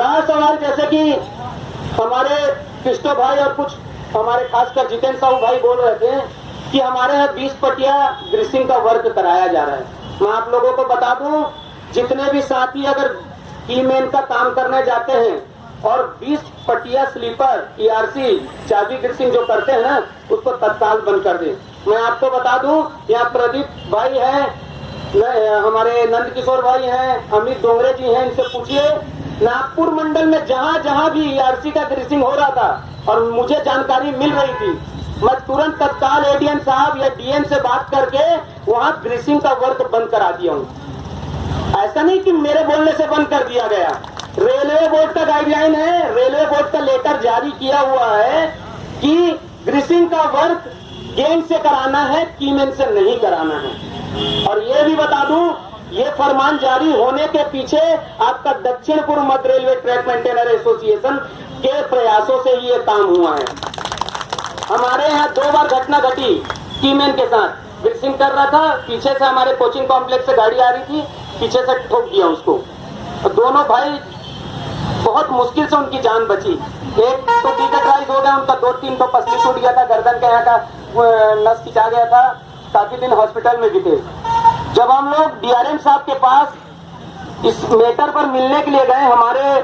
रहा सवाल जैसे कि हमारे कृष्णो भाई और कुछ हमारे खासकर जितेंद्र साहू भाई बोल रहे थे कि हमारे यहाँ 20 पटिया ग्रीसिंग का वर्क कराया जा रहा है। मैं आप लोगों को बता दूं, जितने भी साथी अगर कीमैन का काम करने जाते हैं और 20 पटिया स्लीपर ईआरसी चाबी ग्रीसिंग जो करते हैं ना, उसको तत्काल बंद कर दें। मैं आपको बता दूं, यहाँ प्रदीप भाई है, हमारे नंद किशोर भाई हैं, अमित डोंगरे जी हैं, इनसे पूछिए नागपुर मंडल में जहां जहां भी ईआरसी का ग्रीसिंग हो रहा था और मुझे जानकारी मिल रही थी, मैं तुरंत तत्काल एडीएम साहब या डीएम से बात करके वहां ग्रीसिंग का वर्क बंद करा दिया हूं। ऐसा नहीं कि मेरे बोलने से बंद कर दिया गया, रेलवे बोर्ड का गाइडलाइन है, रेलवे बोर्ड का लेटर जारी किया हुआ है कि ग्रीसिंग का वर्क गेंद से कराना है, कीमैन से नहीं कराना है। और ये भी बता दूं, ये फरमान जारी होने के पीछे आपका दक्षिण पूर्व मध्य रेलवे ट्रैक मेंटेनर एसोसिएशन के प्रयासों से ये काम हुआ है। हमारे यहाँ 2 बार घटना घटी कीमैन के साथ, ग्रीसिंग कर रहा था, पीछे से हमारे कोचिंग कॉम्प्लेक्स से गाड़ी आ रही थी, पीछे से ठोक दिया उसको। दोनों भाई बहुत मुश्किल से उनकी जान बची। एक तो डिकेटराइज हो गया, उनका 2-3 तो पसली टूट गया था, गर्दन के यहाँ का नस खिंचा गया था, काफी दिन हॉस्पिटल में भी थे। जब हम लोग डीआरएम साहब के पास इस मैटर पर मिलने के लिए गए, हमारे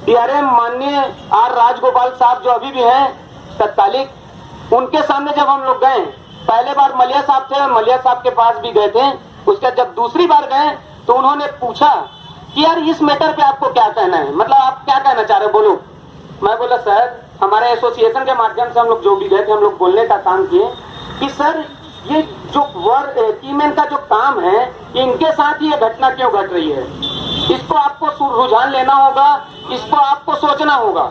डीआरएम माननीय आर राजगोपाल साहब जो अभी भी हैं तत्कालिक, उनके सामने जब हम लोग गए, पहले बार मलिया साहब थे, मलिया साहब के पास भी गए थे, उसके जब दूसरी बार गए तो उन्होंने पूछा कि यार इस मैटर पे आपको क्या कहना है, मतलब आप क्या कहना चाह रहे हो, बोलो। मैं बोला सर, हमारे एसोसिएशन के माध्यम से हम लोग जो भी गए थे, हम लोग बोलने का काम किए कि सर ये जो कीमैन का जो काम है, इनके साथ ये घटना क्यों घट रही है, इसको आपको रुझान लेना होगा, इसको आपको सोचना होगा।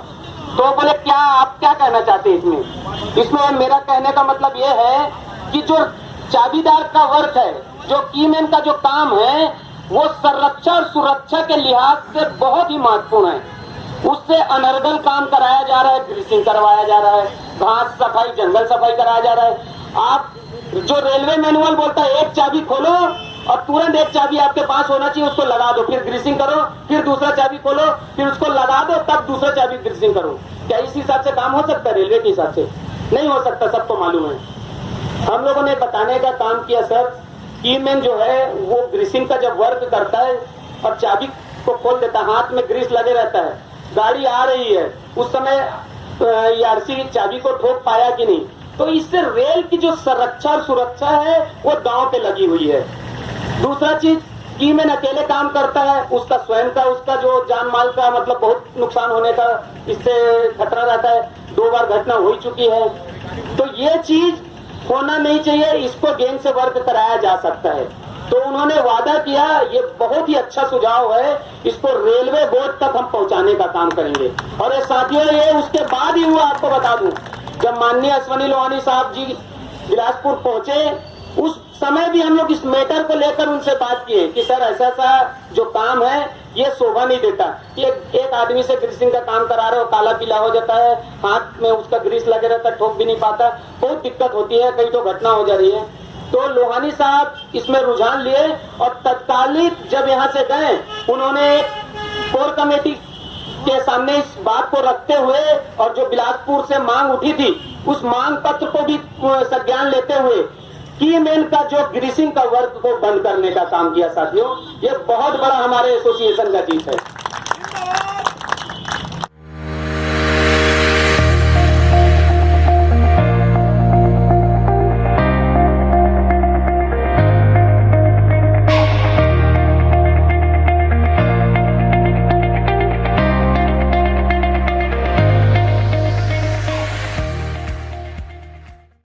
तो बोले क्या आप क्या कहना चाहते हैं इसमें मेरा कहने का मतलब ये है कि जो चाबीदार का वर्क है, जो कीमैन का जो काम है, वो संरक्षा और सुरक्षा के लिहाज से बहुत ही महत्वपूर्ण है। उससे अनर्गल काम कराया जा रहा है, ग्रीसिंग करवाया जा रहा है, घास सफाई जंगल सफाई कराया जा रहा है। आप जो रेलवे मैनुअल बोलता है एक चाबी खोलो और तुरंत एक चाबी आपके पास होना चाहिए, उसको लगा दो, फिर ग्रीसिंग करो, फिर दूसरा चाबी खोलो, फिर उसको लगा दो, तब दूसरा चाबी ग्रीसिंग करो। क्या इस हिसाब से काम हो सकता है? रेलवे के हिसाब से नहीं हो सकता, सबको मालूम है। हम लोगों ने बताने का काम किया सर, कीमैन जो है वो ग्रीसिंग का जब वर्क करता है और चाबी को खोल देता है, हाथ में ग्रीस लगे रहता है, गाड़ी आ रही है, उस समय ईआरसी चाबी को ठोक पाया कि नहीं, तो इससे रेल की जो संरक्षा और सुरक्षा है वो दांव पे लगी हुई है। दूसरा चीज, कीमैन अकेले काम करता है, उसका स्वयं का, उसका जो जान माल का मतलब बहुत नुकसान होने का इससे खतरा रहता है। 2 बार घटना हो चुकी है, तो ये चीज होना नहीं चाहिए, इसको गेंद से वर्क कराया जा सकता है। तो उन्होंने वादा किया, ये बहुत ही अच्छा सुझाव है, इसको रेलवे बोर्ड तक हम पहुंचाने का काम करेंगे। और ये साथियों, ये उसके बाद ही हुआ, आपको बता दूं, जब माननीय अश्वनी लोहानी साहब जी बिलासपुर पहुंचे, उस समय भी हम लोग इस मैटर को लेकर उनसे बात किए कि सर ऐसा ऐसा जो काम है ये शोभा नहीं देता, एक आदमी से ग्रीसिंग का काम करा रहे हो, काला पीला हो जाता है, हाथ में उसका ग्रीस लगे रहता है, ठोक भी नहीं पाता, बहुत दिक्कत होती है, कई तो घटना हो जा रही है। तो लोहानी साहब इसमें रुझान लिए और तत्कालिक जब यहाँ से गए, उन्होंने कोर कमेटी के सामने इस बात को रखते हुए और जो बिलासपुर से मांग उठी थी, उस मांग पत्र को भी संज्ञान लेते हुए कीमैन का जो ग्रीसिंग का वर्क को बंद करने का काम किया। साथियों, ये बहुत बड़ा हमारे एसोसिएशन का जीत है।